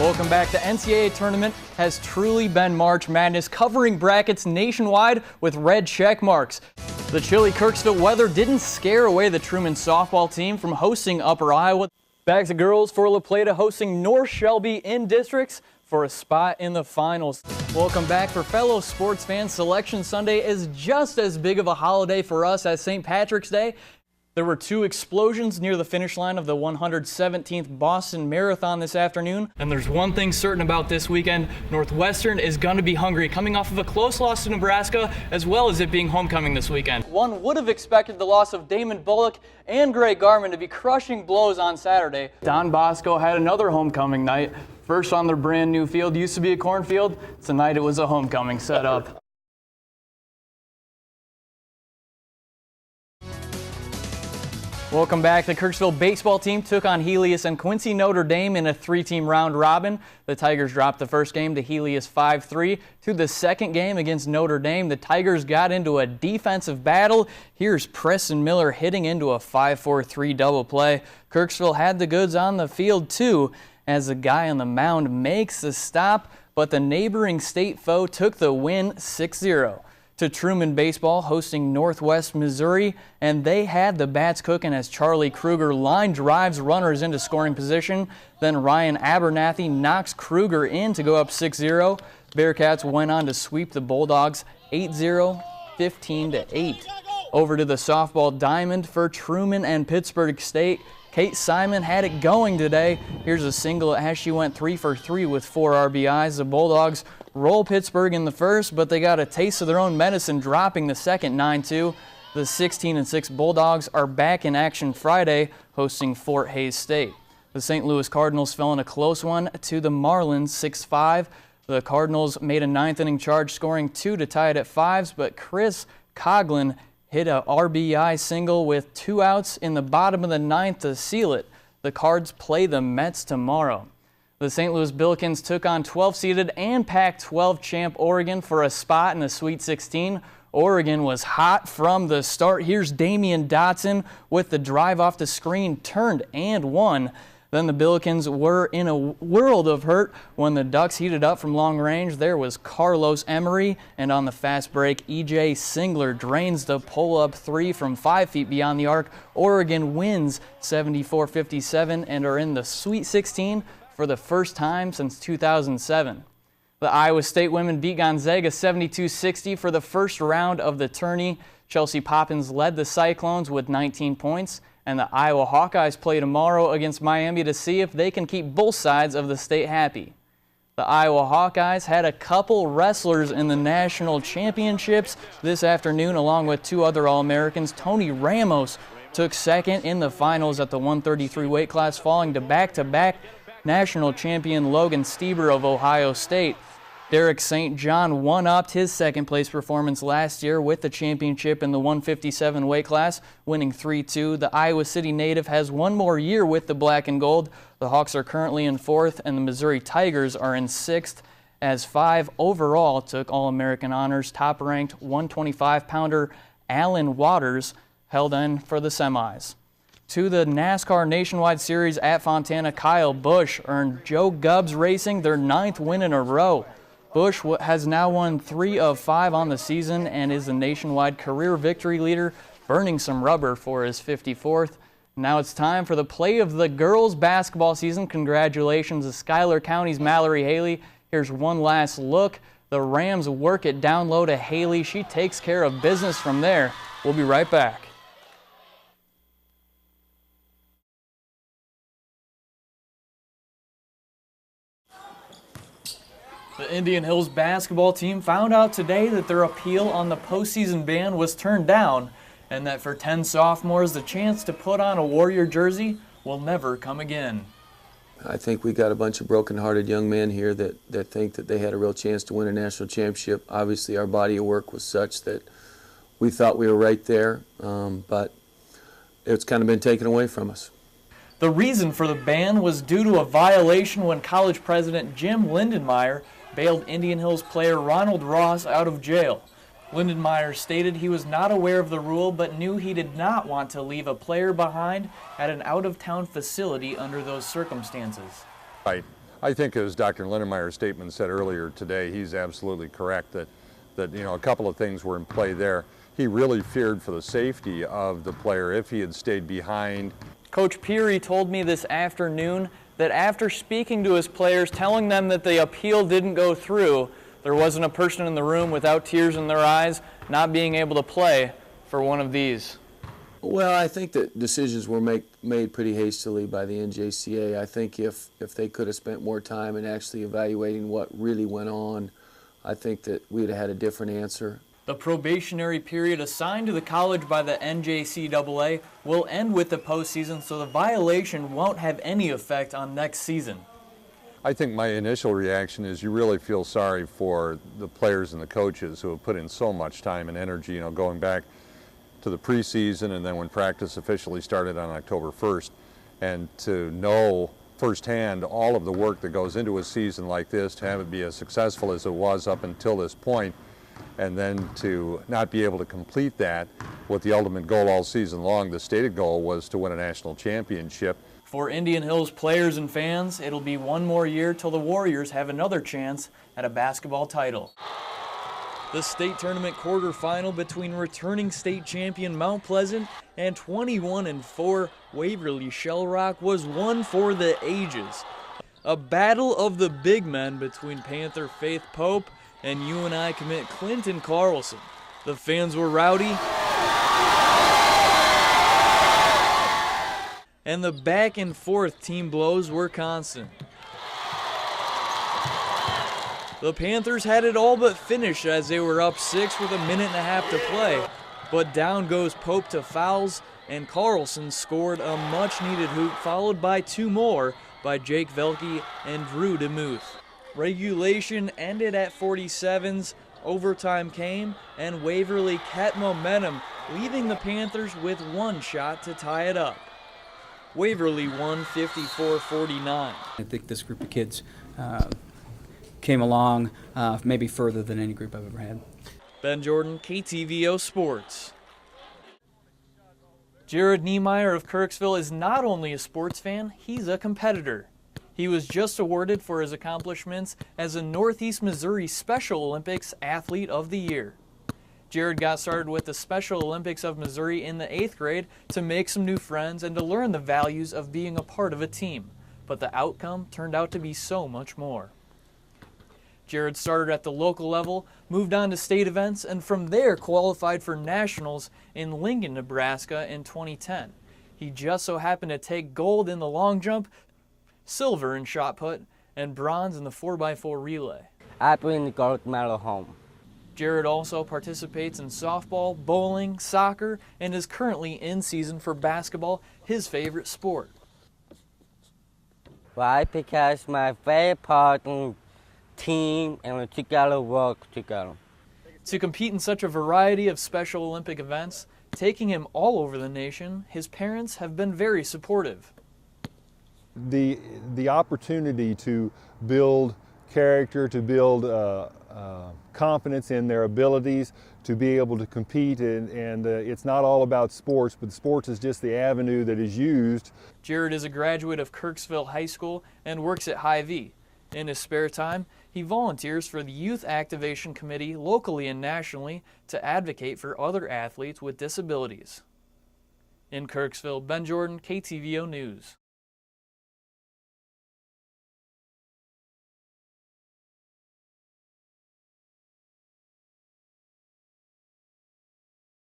Welcome back. The NCAA tournament has truly been March Madness, covering brackets nationwide with red check marks. The chilly Kirksville weather didn't scare away the Truman softball team from hosting Upper Iowa. Back to girls for La Plata hosting North Shelby in districts for a spot in the finals. Welcome back. For fellow sports fans, Selection Sunday is just as big of a holiday for us as St. Patrick's Day. There were two explosions near the finish line of the 117th Boston Marathon this afternoon. And there's one thing certain about this weekend: Northwestern is going to be hungry, coming off of a close loss to Nebraska, as well as it being homecoming this weekend. One would have expected the loss of Damon Bullock and Greg Garman to be crushing blows on Saturday. Don Bosco had another homecoming night, first on their brand new field. Used to be a cornfield. Tonight it was a homecoming setup. Welcome back. The Kirksville baseball team took on Helios and Quincy Notre Dame in a three-team round robin. The Tigers dropped the first game to Helios 5-3. To the second game against Notre Dame, the Tigers got into a defensive battle. Here's Preston Miller hitting into a 5-4-3 double play. Kirksville had the goods on the field too, as the guy on the mound makes the stop, but the neighboring state foe took the win 6-0. To Truman baseball hosting Northwest Missouri, and they had the bats cooking as Charlie Kruger line drives runners into scoring position. Then Ryan Abernathy knocks Kruger in to go up 6-0. Bearcats went on to sweep the Bulldogs 8-0, 15-8. Over to the softball diamond for Truman and Pittsburgh State. Kate Simon had it going today. Here's a single as she went 3 for 3 with 4 RBIs. The Bulldogs roll Pittsburgh in the first, but they got a taste of their own medicine, dropping the second 9-2. The 16-6 Bulldogs are back in action Friday, hosting Fort Hays State. The St. Louis Cardinals fell in a close one to the Marlins 6-5. The Cardinals made a ninth-inning charge, scoring 2 to tie it at 5s, but Chris Coughlin hit a RBI single with 2 outs in the bottom of the ninth to seal it. The Cards play the Mets tomorrow. The St. Louis Billikens took on 12-seeded and Pac-12 champ Oregon for a spot in the Sweet 16. Oregon was hot from the start. Here's Damian Dotson with the drive off the screen, turned and won. Then the Billikens were in a world of hurt when the Ducks heated up from long range. There was Carlos Emery, and on the fast break, E.J. Singler drains the pull-up 3 from 5 feet beyond the arc. Oregon wins 74-57 and are in the Sweet 16 for the first time since 2007. The Iowa State women beat Gonzaga 72-60 for the first round of the tourney. Chelsea Poppins led the Cyclones with 19 points. And the Iowa Hawkeyes play tomorrow against Miami to see if they can keep both sides of the state happy. The Iowa Hawkeyes had a couple wrestlers in the national championships this afternoon, along with 2 other All-Americans. Tony Ramos took second in the finals at the 133 weight class, falling to back-to-back national champion Logan Stieber of Ohio State. Derek St. John one-upped his second-place performance last year with the championship in the 157 weight class, winning 3-2. The Iowa City native has one more year with the black and gold. The Hawks are currently in 4th, and the Missouri Tigers are in 6th, as 5 overall took All-American honors. Top-ranked 125-pounder Alan Waters held in for the semis. To the NASCAR Nationwide Series at Fontana, Kyle Busch earned Joe Gubbs Racing their 9th win in a row. Busch has now won 3 of 5 on the season and is the nationwide career victory leader, burning some rubber for his 54th. Now it's time for the play of the girls' basketball season. Congratulations to Schuyler County's Mallory Haley. Here's one last look. The Rams work it down low to Haley. She takes care of business from there. We'll be right back. The Indian Hills basketball team found out today that their appeal on the postseason ban was turned down, and that for 10 sophomores, the chance to put on a Warrior jersey will never come again. I think we got a bunch of broken-hearted young men here that think that they had a real chance to win a national championship. Obviously, our body of work was such that we thought we were right there, but it's kind of been taken away from us. The reason for the ban was due to a violation when college president Jim Lindenmeyer bailed Indian Hills player Ronald Ross out of jail. Lindenmeyer stated he was not aware of the rule but knew he did not want to leave a player behind at an out-of-town facility under those circumstances. I think, as Dr. Lindenmeyer's statement said earlier today, he's absolutely correct that a couple of things were in play there. He really feared for the safety of the player if he had stayed behind. Coach Peary told me this afternoon that after speaking to his players, telling them that the appeal didn't go through, there wasn't a person in the room without tears in their eyes not being able to play for one of these. Well, I think that decisions were made pretty hastily by the NJCA. I think if they could have spent more time in actually evaluating what really went on, I think that we'd have had a different answer. The probationary period assigned to the college by the NJCAA will end with the postseason, so the violation won't have any effect on next season. I think my initial reaction is you really feel sorry for the players and the coaches who have put in so much time and energy, going back to the preseason and then when practice officially started on October 1st, and to know firsthand all of the work that goes into a season like this, to have it be as successful as it was up until this point, and then to not be able to complete that with the ultimate goal all season long. The stated goal was to win a national championship. For Indian Hills players and fans, it'll be one more year till the Warriors have another chance at a basketball title. The state tournament quarterfinal between returning state champion Mount Pleasant and 21-4 Waverly Shell Rock was one for the ages. A battle of the big men between Panther Faith Pope and UNI commit Clinton Carlson. The fans were rowdy, and the back and forth team blows were constant. The Panthers had it all but finished as they were up 6 with a minute and a half to play, but down goes Pope to fouls, and Carlson scored a much-needed hoop, followed by 2 more by Jake Velke and Drew DeMuth. Regulation ended at 47s, overtime came, and Waverly kept momentum, leaving the Panthers with 1 shot to tie it up. Waverly won 54-49. I think this group of kids came along maybe further than any group I've ever had. Ben Jordan, KTVO Sports. Jared Niemeyer of Kirksville is not only a sports fan, he's a competitor. He was just awarded for his accomplishments as a Northeast Missouri Special Olympics Athlete of the Year. Jared got started with the Special Olympics of Missouri in the 8th grade to make some new friends and to learn the values of being a part of a team. But the outcome turned out to be so much more. Jared started at the local level, moved on to state events, and from there qualified for nationals in Lincoln, Nebraska in 2010. He just so happened to take gold in the long jump, silver in shot put, and bronze in the 4x4 relay. I bring the gold medal home. Jared also participates in softball, bowling, soccer, and is currently in season for basketball, his favorite sport. Why? Because my favorite part of team and we together work together. To compete in such a variety of Special Olympic events, taking him all over the nation, his parents have been very supportive. The opportunity to build character, to build confidence in their abilities, to be able to compete, and it's not all about sports, but sports is just the avenue that is used. Jared is a graduate of Kirksville High School and works at Hy-Vee. In his spare time, he volunteers for the Youth Activation Committee locally and nationally to advocate for other athletes with disabilities. In Kirksville, Ben Jordan, KTVO News.